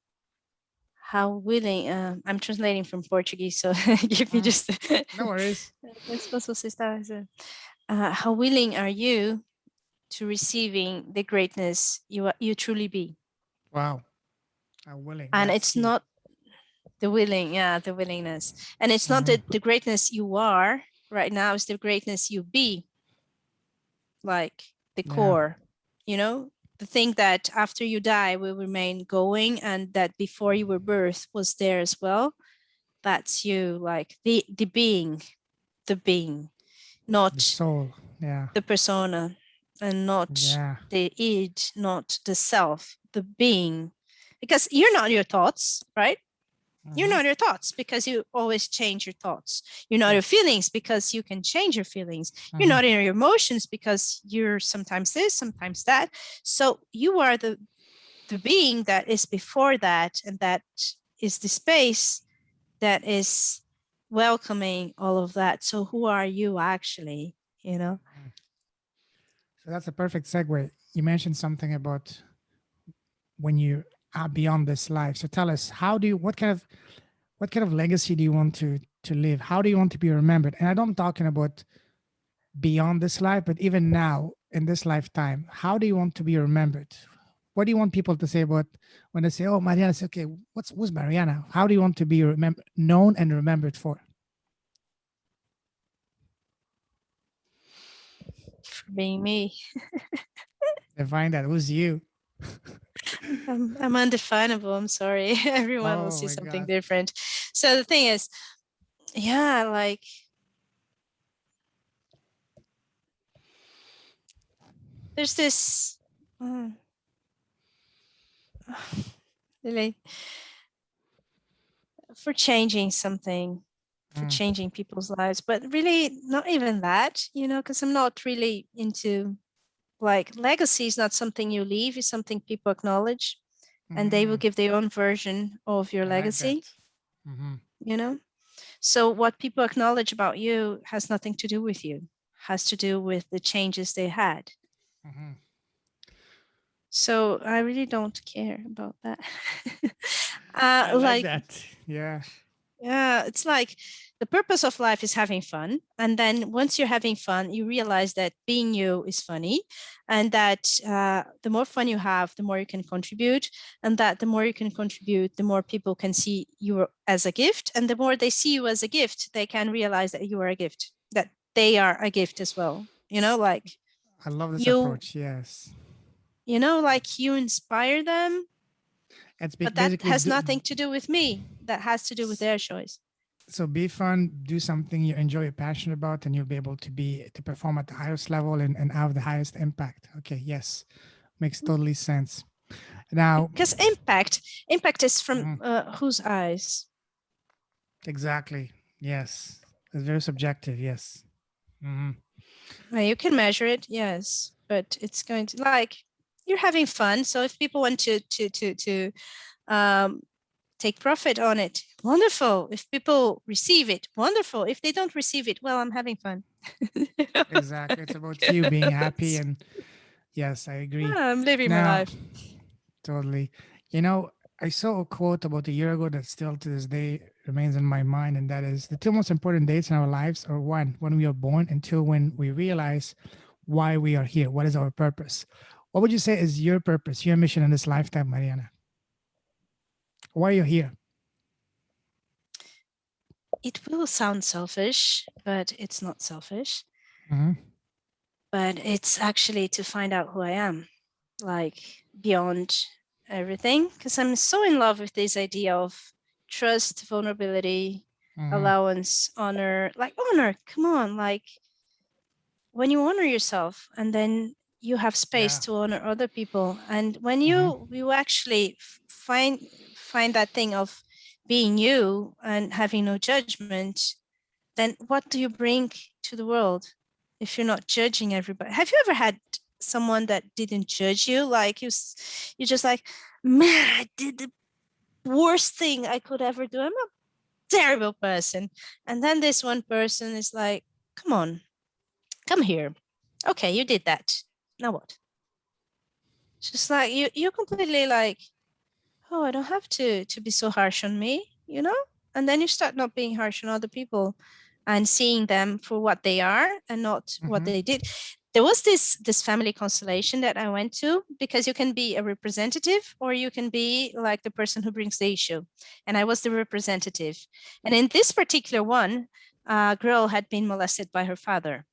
how willing. I'm translating from Portuguese, so give me just. No worries. How willing are you to receiving the greatness you truly be? Wow. I'm willing. And That's it's key. not the willingness, and it's not Hmm. that the greatness you are right now is the greatness you be, like the Yeah. core, you know, the thing that after you die will remain going, and that before you were birthed was there as well. That's you, like the being, The not soul. Yeah. the persona, and not Yeah. the id, not the self, the being. Because you're not your thoughts, right? You're Hmm. not your thoughts because you always change your thoughts. You're not your Yes. feelings because you can change your feelings. You're Hmm. not in your emotions because you're sometimes this, sometimes that. So you are the being that is before that, and that is the space that is welcoming all of that. So who are you actually? You know? So that's a perfect segue. You mentioned something about when you are beyond this life. So tell us, what kind of legacy do you want to live? How do you want to be remembered? And I don't talking about beyond this life, but even now in this lifetime, how do you want to be remembered? What do you want people to say about when they say, "Oh, Mariana"? Say, okay, who's Mariana? How do you want to be known and remembered for? For being me. Define that. Who's you? I'm undefinable. I'm sorry. Everyone will Oh see my something God. different. So the thing is, yeah, like there's this mm, really for changing something, for Mm, changing people's lives, but really not even that, because I'm not really into, like, legacy is not something you leave, it's something people acknowledge, and they will mhm. give their own version of your I like legacy, that. Hmm. you know? So what people acknowledge about you has nothing to do with you, has to do with the changes they had. Hmm. So I really don't care about that. I like Like, that. Yeah. yeah, it's like the purpose of life is having fun. And then once you're having fun, you realize that being you is funny, and that the more fun you have, the more you can contribute, and that the more you can contribute, the more people can see you as a gift. And the more they see you as a gift, they can realize that you are a gift, that they are a gift as well. Like I love this you, approach. Yes. like you inspire them, It's but that basically has nothing to do with me. That has to do with their choice. so be fun, do something you enjoy, you're passionate about, and you'll be able to perform at the highest level and have the highest impact. Okay, yes, makes totally sense. Now, Because impact is from mhm, whose eyes? exactly, yes, it's very subjective. Yes. Hmm. You can measure it, yes, but it's going to, like, you're having fun. So if people want to um, take profit on it, wonderful. If people receive it, wonderful. If they don't receive it, well, I'm having fun. Exactly, it's about you being happy, and yes, I agree. I'm living my Now, life. totally. You know, I saw a quote about a year ago that still to this day remains in my mind, and that is the two most important dates in our lives are one, when we are born, and two, when we realize why we are here. What is our purpose? What would you say is your purpose, your mission in this lifetime, Mariana? Why are you here? It will sound selfish, but it's not selfish. Hmm. But it's actually to find out who I am, like beyond everything, because I'm so in love with this idea of trust, vulnerability, Hmm. allowance, honor. Like honor, come on, like when you honor yourself, and then you have space Yeah. to honor other people, and when Hmm. you actually find that thing of being you and having no judgment, then what do you bring to the world if you're not judging everybody? Have you ever had someone that didn't judge you? Like you're just like, man, I did the worst thing I could ever do. I'm a terrible person. And then this one person is like, come on, come here. Okay, you did that. Now what? It's just like you're completely like, oh, I don't have to be so harsh on me. And then you start not being harsh on other people and seeing them for what they are and not what Hmm. they did. There was this family constellation that I went to, because you can be a representative or you can be like the person who brings the issue. And I was the representative. And in this particular one, a girl had been molested by her father,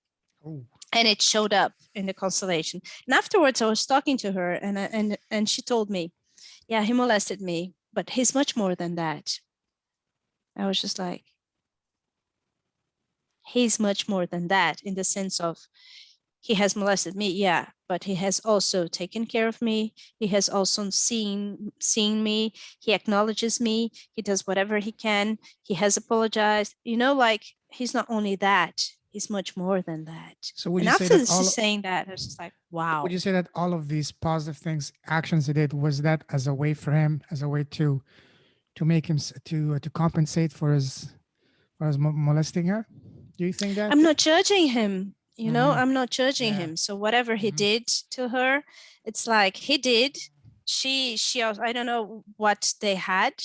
Oh, and it showed up in the constellation. And afterwards, I was talking to her, and she told me, yeah, he molested me, but he's much more than that. I was just like, he's much more than that, in the sense of he has molested me, yeah, but he has also taken care of me. He has also seen me. He acknowledges me. He does whatever he can. He has apologized. Like he's not only that, he's much more than that. so would And you say after that she's saying that, I was just like, would wow. you say that all of these positive things, actions he did, was that as a way for him, as a way to make him to compensate for his molesting her? Do you think that? I'm not judging him. Hmm. I'm not judging Yeah. him. So whatever he Hmm. did to her, it's like he did. She also, I don't know what they had,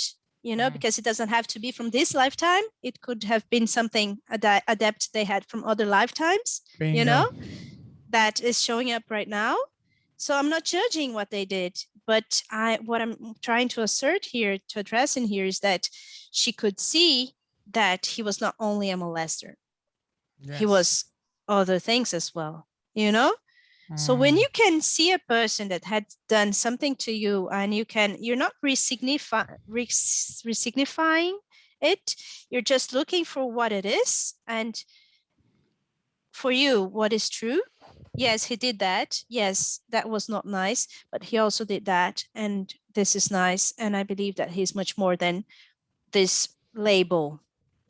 Hmm. because it doesn't have to be from this lifetime. It could have been something adept they had from other lifetimes, you know, Bingo. that is showing up right now. So I'm not judging what they did, but what I'm trying to assert here, to address in here, is that she could see that he was not only a molester, he Yes. was other things as well, you know? So when Mm. you can see a person that had done something to you, and you're not resignifying it, you're just looking for what it is. And for you, what is true? Yes, he did that. Yes, that was not nice, but he also did that. And this is nice. And I believe that he's much more than this label,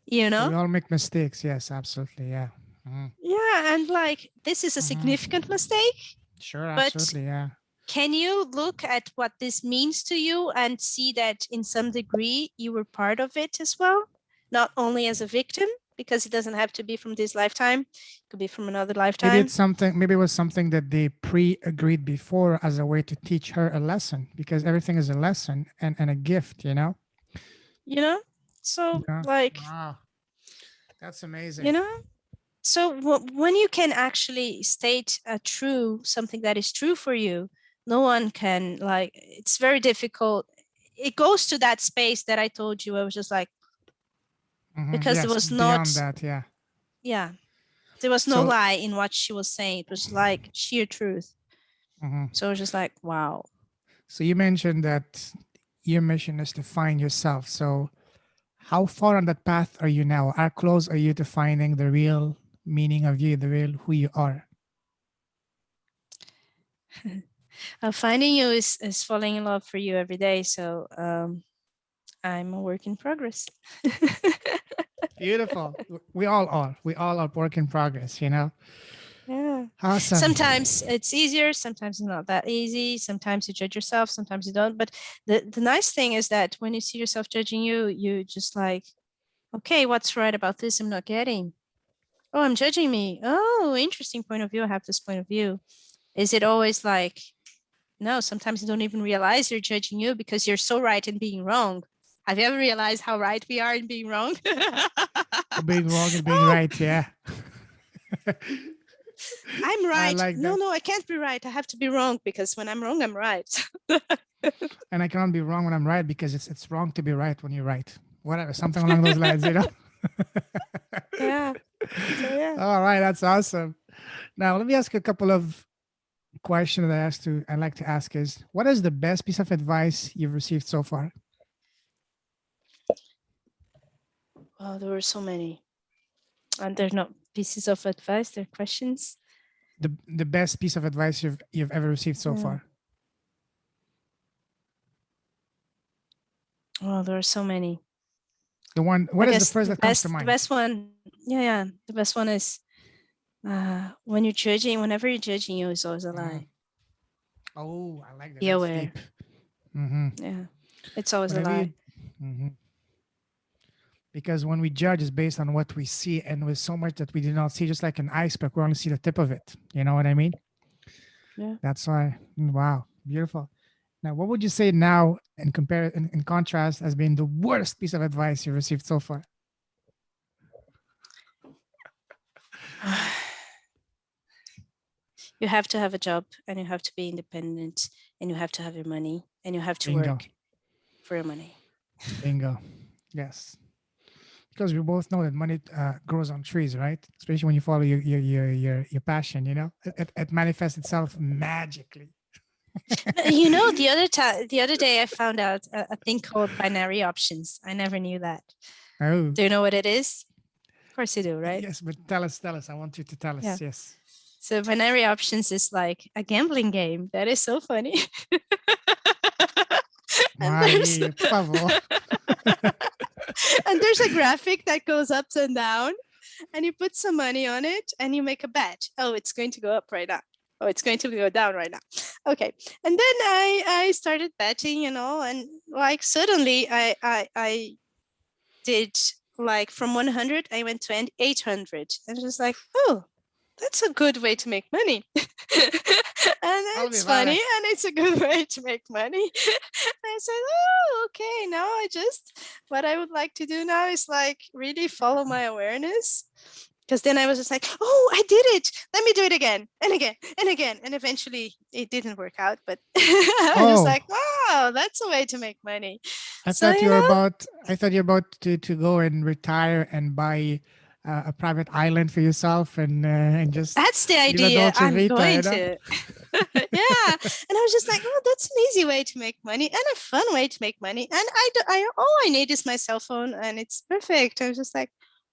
you So know? we all make mistakes. Yes, absolutely. Yeah. Mm. Yeah. And like, this is a significant Hmm. mistake, Sure, but absolutely. Yeah. can you look at what this means to you and see that in some degree you were part of it as well? Not only as a victim, because it doesn't have to be from this lifetime, it could be from another Maybe lifetime, it's something. Maybe it was something that they pre-agreed before as a way to teach her a lesson, because everything is a lesson and a gift. You know. you know? So, Yeah. like, Wow. That's amazing. you know? So when you can actually state something that is true for you, no one can, like, it's very difficult. It goes to that space that I told you. I was just like, because there Yes, was beyond not, that, yeah. yeah, there was no So, lie in what she was saying. It was like sheer truth. mhm. So I was just like, wow. So you mentioned that your mission is to find yourself. So how far on that path are you now? How close are you to finding the real meaning of you, the real who you are? Finding you is falling in love for you every day. So I'm a work in progress. Beautiful. We all are. We all are work in progress, you know? Yeah. Awesome. Sometimes it's easier, sometimes it's not that easy. Sometimes you judge yourself, sometimes you don't. But the nice thing is that when you see yourself judging you, you just like, okay, what's right about this I'm not getting? Oh, I'm judging me. Oh, interesting point of view. I have this point of view. Is it always like, no, sometimes you don't even realize you're judging you because you're so right in being wrong. Have you ever realized how right we are in being wrong? Being wrong and being Oh, right, yeah. I'm I right. like No, that. no, I can't be right. I have to be wrong because when I'm wrong, I'm right. And I can't be wrong when I'm right because it's wrong to be right when you're right. Whatever, something along those lines, you know? Yeah. So yeah. All right, that's awesome. Now, let me ask you a couple of questions that I like to ask is what is the best piece of advice you've received so far? Oh, there were so many. And they're not pieces of advice, they're questions. The best piece of advice you've ever received so Yeah. far? Oh, there are so many. The one, I what is the guess first that comes to the mind? best one, yeah, the best one is when you're judging, whenever you're judging you, it's always a Mhm. lie. Oh, I like that. Be That's aware. deep. Hmm. Yeah. It's always a Whenever you, lie. hmm because when we judge, it's based on what we see, and with so much that we do not see, just like an iceberg, we only see the tip of it. You know what I mean? Yeah. That's why. Wow, beautiful. Now, what would you say now, in contrast, has been the worst piece of advice you received so far? You have to have a job and you have to be independent and you have to have your money and you have to Bingo, work for your money. bingo. Yes, because we both know that money grows on trees, right? Especially when you follow your passion. You know, it manifests itself magically. You know, the other day I found out a thing called binary options. I never knew that. Oh, Do you know what it is? Of course you do, right? yes, but tell us, tell us. I want you to tell Yeah. us. Yes. So binary options is like a gambling game. That is so funny. And there's Maria, por favor. and there's a graphic that goes up and down, and you put some money on it and you make a bet. Oh, it's going to go up right now. Oh, it's going to go down right now. Okay. And then I started betting, and like suddenly I did, like, from 100 I went to 800, and it was like, oh, that's a good way to make money. And Salve, it's funny vale. and it's a good way to make money. And I said, oh, okay, now what I would like to do now is like really follow my awareness. Because then I was just like, oh, I did it. Let me do it again and again and again. And eventually it didn't work out. But I was just Oh, like, wow, that's a way to make money. I So, thought you were about. I thought you're about to go and retire and buy a private island for yourself and just that's the live a idea dolce I'm vita. going You know. to. Yeah. And I was just like, oh, that's an easy way to make money and a fun way to make money. And all I need is my cell phone and it's perfect. I was just like,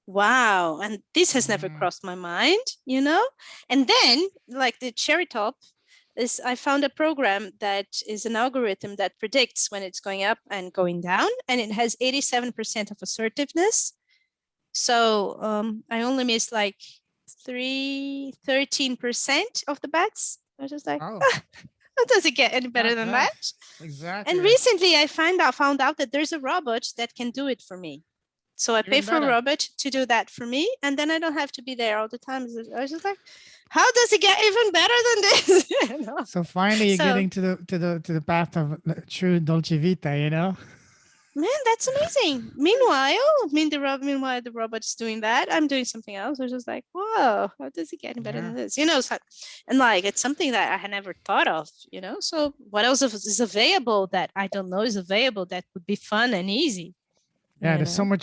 wow. And this has never Mm. crossed my mind. And then, like, the cherry top is I found a program that is an algorithm that predicts when it's going up and going down. And it has 87% of assertiveness. So I only missed like 13% of the bets. I was just like, Oh, how does it get any better not than bad. that? And Exactly. recently I found out that there's a robot that can do it for me. So I pay Even for a better. robot to do that for me, and then I don't have to be there all the time. I was just like, how does it get even better than this? So finally, you're So getting to the path of true dolce vita. You know. Man, that's amazing. Meanwhile, the robot's doing that. I'm doing something else. It's just like, whoa, how does it get better Yeah. than this? And like it's something that I had never thought of. So what else is available that I don't know is available that would be fun and easy? Yeah, You there's know?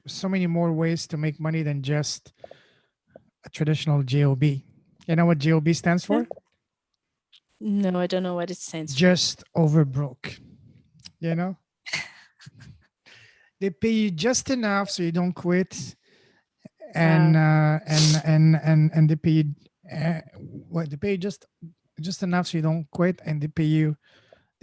so many more ways to make money than just a traditional job. You know what job stands Yeah. for? No, I don't know what it stands for. Just over broke. You know, they pay you just enough so you don't quit, and Wow. they pay you, uh, they pay you just enough so you don't quit, and they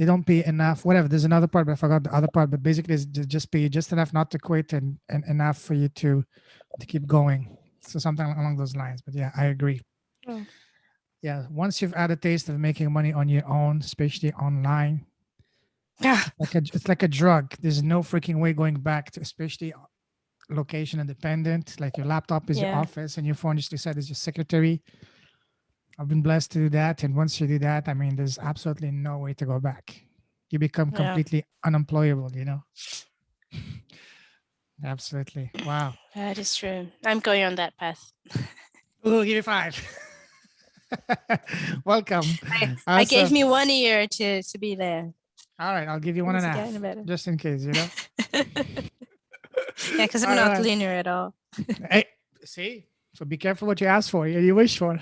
don't pay enough. Whatever. There's another part, but I forgot the other part. But basically, it's just pay you just enough not to quit, and enough for you to keep going. So something along those lines. But yeah, I agree. Oh. Yeah, once you've had a taste of making money on your own, especially online, Yeah. it's like a drug. There's no freaking way going back to, especially location independent. Like your laptop is your Yeah. office, and your phone, just like you said, is your secretary. I've been blessed to do that, and once you do that, I mean, there's absolutely no way to go back. You become Yeah. completely unemployable. Absolutely. Wow. That is true. I'm going on that path. We'll give you five. Welcome. I gave Awesome. me 1 year to be there. All right, I'll give you one It's and a getting half, better. just in case. Yeah, because I'm All not right. linear at all. Hey, see? So be careful what you ask for, you wish for.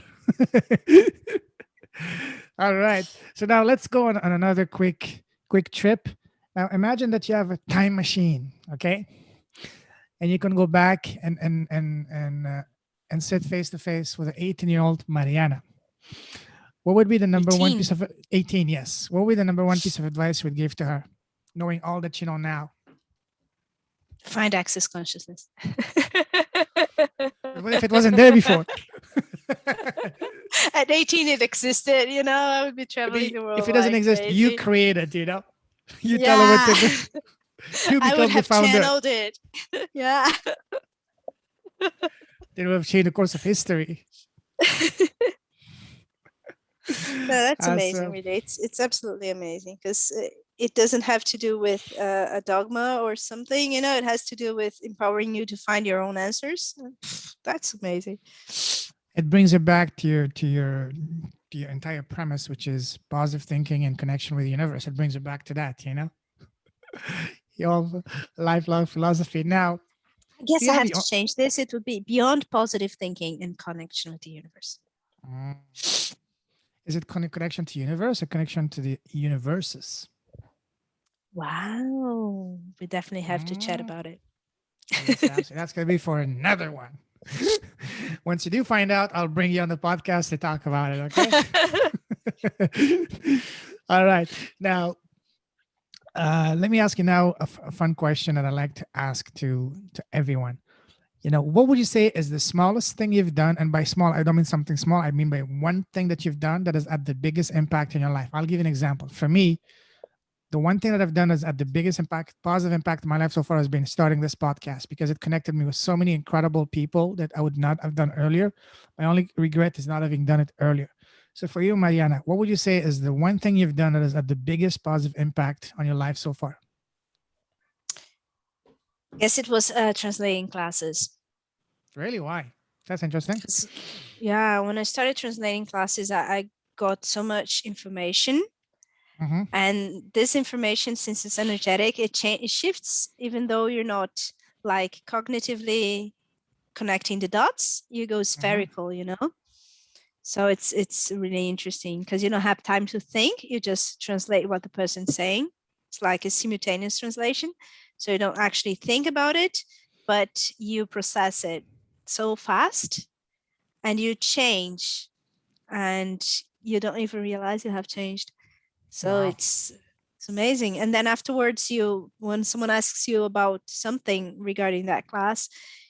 All right. So now let's go on another quick trip. Now imagine that you have a time machine, okay? And you can go back and sit face to face with an 18-year-old Mariana. What would be the number one piece 18. of 18? Yes. What would be the number one piece of advice you would give to her, knowing all that you know now? Find access consciousness. What if it wasn't there before? At 18, it existed. I would be traveling Maybe the if world it doesn't like exist, you crazy. create it. You tell her what Yeah, to do. You I would become the have founder. channeled it. Yeah. Then we have changed the course of history. No, that's amazing. Awesome. Really, it's absolutely amazing because it doesn't have to do with a dogma or something. It has to do with empowering you to find your own answers. That's amazing. It brings it back to your entire premise, which is positive thinking and connection with the universe. It brings it back to that. Your lifelong philosophy. Now, I do guess you I have have your to change this. It would be beyond positive thinking and connection with the universe. Mm. Is it connection to universe or connection to the universes? Wow. We definitely have to chat Mm. about it. Yes, absolutely. That's going to be for another one. Once you do find out, I'll bring you on the podcast to talk about it. Okay. All right. Now, let me ask you now a fun question that I like to ask to everyone. What would you say is the smallest thing you've done? And by small, I don't mean something small. I mean by one thing that you've done that has had the biggest impact in your life. I'll give you an example. For me, the one thing that I've done is at the biggest impact, positive impact in my life so far has been starting this podcast because it connected me with so many incredible people that I would not have done earlier. My only regret is not having done it earlier. So for you, Mariana, what would you say is the one thing you've done that has had the biggest positive impact on your life so far? Guess it was translating classes. Really? Why? That's interesting. 'Cause, yeah, when I started translating classes, I got so much information. Mm-hmm. And this information, since it's energetic, it shifts even though you're not like cognitively connecting the dots. You go Mm-hmm. spherical. So it's really interesting because you don't have time to think. You just translate what the person's saying. It's like a simultaneous translation. So you don't actually think about it, but you process it so fast and you change and you don't even realize you have changed. So Wow. it's amazing. And then afterwards, when someone asks you about something regarding that class,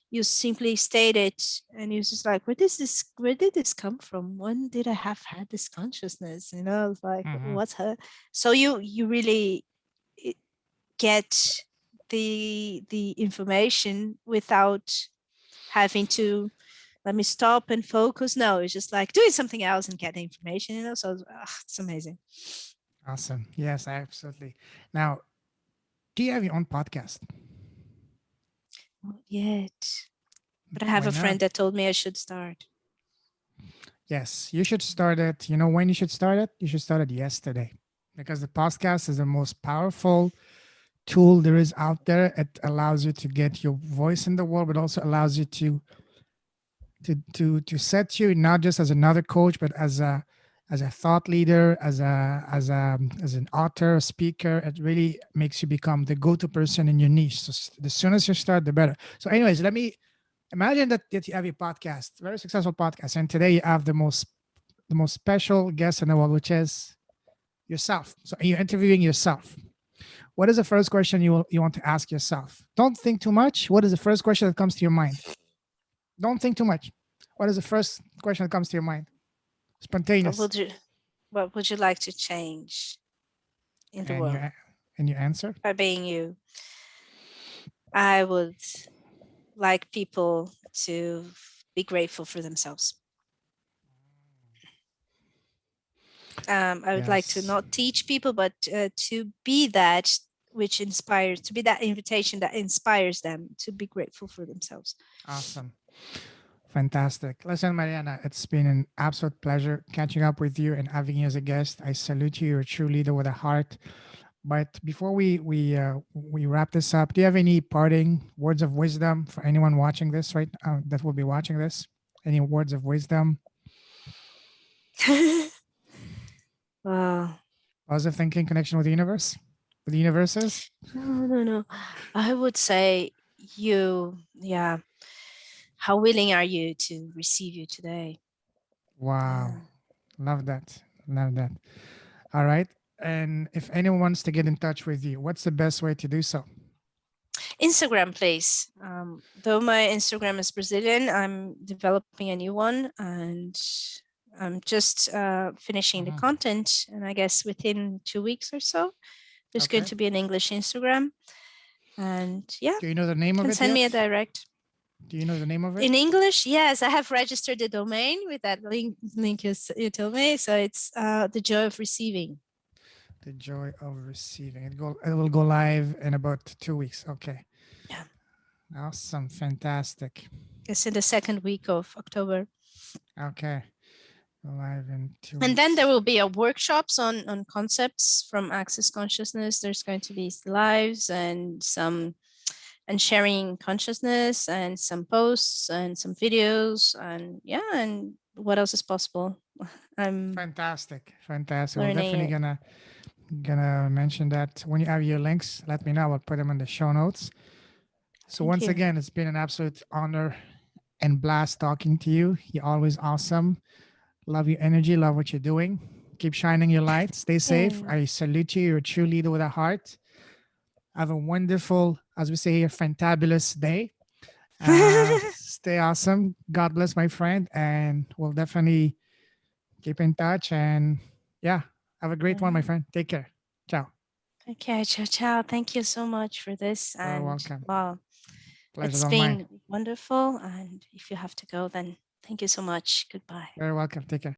you simply state it and you're just like, where did this come from? When did I have had this consciousness? It's like, Mm-hmm. what's her? So you really get the information without having to let me stop and focus. No, it's just like doing something else and get the information. So it's amazing. Awesome. Yes, absolutely. Now, Do you have your own podcast? Not yet. But I have Why a not? friend that told me I should start. Yes, you should start it. You know when you should start it? You should start it yesterday because the podcast is the most powerful tool there is out there. It allows you to get your voice in the world, but also allows you to set you not just as another coach, but as a thought leader, as an author, a speaker. It really makes you become the go-to person in your niche. So the sooner you start, the better. So, anyways, let me imagine that you have a podcast, very successful podcast, and today you have the most special guest in the world, which is yourself. So you're interviewing yourself. What is the first question you want to ask yourself? Don't think too much. What is the first question that comes to your mind? Don't think too much. What is the first question that comes to your mind? What Spontaneous. would you what would you like to change in the And world you answer. by being you? I would like people to be grateful for themselves. I would like to Yes. not teach people, but to be that which inspires, to be that invitation that inspires them to be grateful for themselves. Awesome. Fantastic. Listen, Mariana, it's been an absolute pleasure catching up with you and having you as a guest. I salute you. You're a true leader with a heart. But before we wrap this up, do you have any parting words of wisdom for anyone watching this right that will be watching this? Any words of wisdom, Wow. positive thinking, connection with the universe, with the universes? No. I would say yeah. How willing are you to receive you today? Wow, Yeah. love that, love that. All right, and if anyone wants to get in touch with you, what's the best way to do so? Instagram, please. Though my Instagram is Brazilian, I'm developing a new one and I'm just finishing the Mhm. content. And I guess within 2 weeks or so, there's going Okay. to be an English Instagram. And yeah, Do you know the name of can it send me a yet? direct. Do you know the name of it? In English, yes, I have registered the domain with that link you told me. So it's the joy of receiving. The joy of receiving. It will go live in about 2 weeks. Okay. Yeah, Awesome. Fantastic. I guess in the second week of October. Okay. Go live in two And then weeks. there will be a workshops on concepts from Access Consciousness. There's going to be lives and some and sharing consciousness and some posts and some videos and yeah, and what else is possible? I'm Fantastic. Fantastic. We'll learning definitely it. gonna mention that when you have your links, let me know. I'll put them in the show notes. So Thank once you. again, it's been an absolute honor and blast talking to you. You're always awesome. Love your energy. Love what you're doing. Keep shining your light. Stay safe. Yeah. I salute you. You're a true leader with a heart. Have a wonderful, as we say here, fantabulous day. Stay awesome. God bless my friend. And we'll definitely keep in touch. And yeah, have a great one, my friend. Take care. Ciao. Okay, ciao, ciao. Thank you so much for this. You're And welcome. wow, Pleasure's it's all mine. been wonderful. And if you have to go, then thank you so much. Goodbye. Very welcome. Take care.